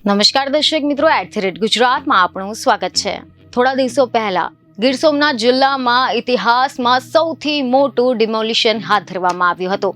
નમસ્કાર દર્શક મિત્રો, @ગુજરાતમાં આપનું સ્વાગત છે। થોડા દિવસો પહેલા ગીર સોમનાથ જિલ્લામાં ઇતિહાસમાં સૌથી મોટું ડિમોલિશન હાથ ધરવામાં આવ્યું હતું।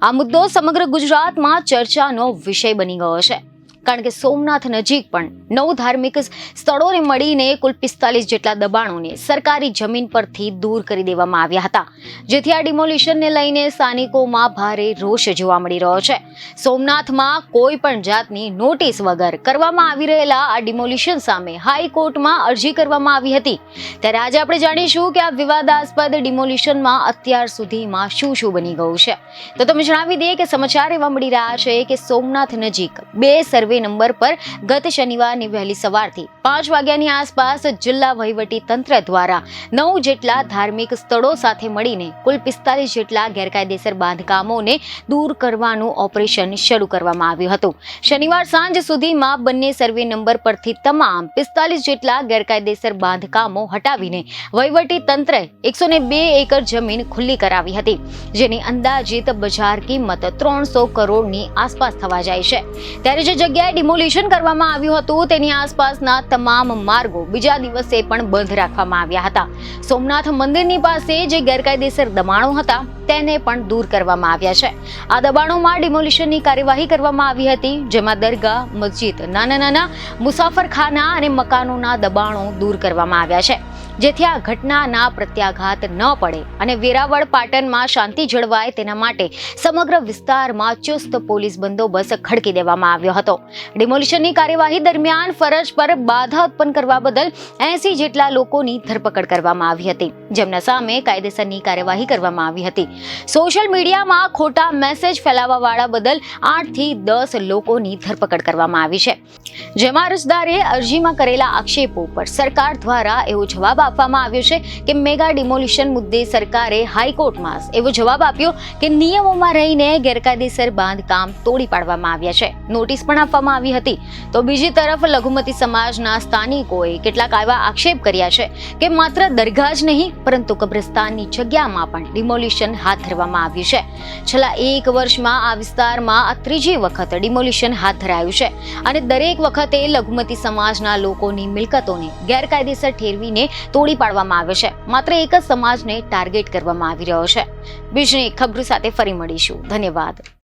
આ મુદ્દો સમગ્ર ગુજરાતમાં ચર્ચાનો વિષય બની ગયો છે, કારણ કે સોમનાથ નજીક પણ 9 ધાર્મિક સ્થળોને મળીને કુલ 45 જેટલા દબાણોને સરકારી જમીન પરથી દૂર કરી દેવામાં આવ્યા હતા, જેથી આ ડિમોલિશનને લઈને સ્થાનિકોમાં ભારે રોષ જોવા મળી રહ્યો છે। સોમનાથમાં કોઈ પણ જાતની નોટિસ વગર કરવામાં આવી રહેલા આ ડિમોલિશન સામે હાઈકોર્ટમાં અરજી કરવામાં આવી હતી। ત્યારે આજે આપણે જાણીશું કે આ વિવાદાસ્પદ ડિમોલિશનમાં અત્યાર સુધીમાં શું બની ગયું છે। તો તમે જણાવી દઈએ કે સમાચાર એવા મળી રહ્યા છે કે સોમનાથ નજીક 2 સર્વે નંબર પર ગત શનિવારની વહેલી સવારથી 5 વાગ્યાની આસપાસ જિલ્લા વહીવટી તંત્ર દ્વારા 9 જેટલા ધાર્મિક સ્થળો સાથે મળીને કુલ 45 જેટલા ગેરકાયદેસર બાંધકામોને દૂર કરવાનું ઓપરેશન શરૂ કરવામાં આવ્યું હતું। શનિવાર સાંજ સુધીમાં બંને સર્વે નંબર પરથી તમામ 45 જેટલા ગેરકાયદેસર બાંધકામો હટાવીને વહીવટી તંત્રએ 102 એકર જમીન ખુલ્લી કરાવી હતી, જેની અંદાજિત બજાર કિંમત 300 કરોડની આસપાસ થવા જાય છે। ત્યારે જે જગ્યાએ ડિમોલિશન કરવામાં આવ્યું હતું તેની આસપાસના તમામ માર્ગો બીજા દિવસે પણ બંધ રાખવામાં આવ્યા હતા। સોમનાથ મંદિરની પાસે જે ગેરકાયદેસર દબાણો હતા તેને પણ દૂર કરવામાં આવ્યા છે। આ દબાણોમાં ડિમોલિશનની કાર્યવાહી કરવામાં આવી હતી, જેમાં દરગાહ, મસ્જિદ, નાના મુસાફરખાના અને મકાનોના દબાણો દૂર કરવામાં આવ્યા છે, જેથી આ ઘટનાના પ્રત્યાઘાત ન પડે અને વેરાવળ પાટણમાં શાંતિ જળવાય તેના માટે સમગ્ર વિસ્તારમાં ચુસ્ત પોલીસ બંદોબસ્ત ખડકી દેવામાં આવ્યો હતો। ડિમોલિશનની કાર્યવાહી દરમિયાન ફરજ પર બાધા ઉત્પન્ન કરવા બદલ 80 જેટલા લોકોની ધરપકડ કરવામાં આવી હતી, જેમના સામે કાયદેસરની કાર્યવાહી કરવામાં આવી હતી। સોશિયલ મીડિયામાં ખોટા મેસેજ ફેલાવવાવાળા બદલ 8 થી 10 લોકોની ધરપકડ કરવામાં આવી છે, જેમાં અરજદારે અરજીમાં કરેલા આક્ષેપો પર સરકાર દ્વારા એવો જવાબ આપવામાં આવ્યો છે કે મેગા ડિમોલિશન મુદ્દે સરકારે હાઈકોર્ટમાં એવો જવાબ આપ્યો કે નિયમોમાં રહીને ગેરકાયદેસર બાંધકામ તોડી પાડવામાં આવ્યા છે, નોટિસ પણ આપવામાં આવી હતી। તો બીજી તરફ લઘુમતી સમાજના સ્થાનિકોએ કેટલાક એવા આક્ષેપ કર્યા છે કે માત્ર દરગાહ જ નહીં પરંતુ કબ્રસ્તાનની જગ્યામાં પણ ડિમોલિશન હાથ ધરવામાં આવ્યું છે। છેલ્લા 1 વર્ષમાં આ વિસ્તારમાં આ ત્રીજી વખત ડિમોલિશન હાથ ધરાયું છે અને દરેક વખતે લઘુમતી સમાજના લોકોની મિલકતોને ગેરકાયદેસર ઠેરવીને તોડી પાડવામાં આવે છે, માત્ર એક જ સમાજને ટાર્ગેટ કરવામાં આવી રહ્યો છે। બીજી ખબર સાથે ફરી મળીશું। ધન્યવાદ।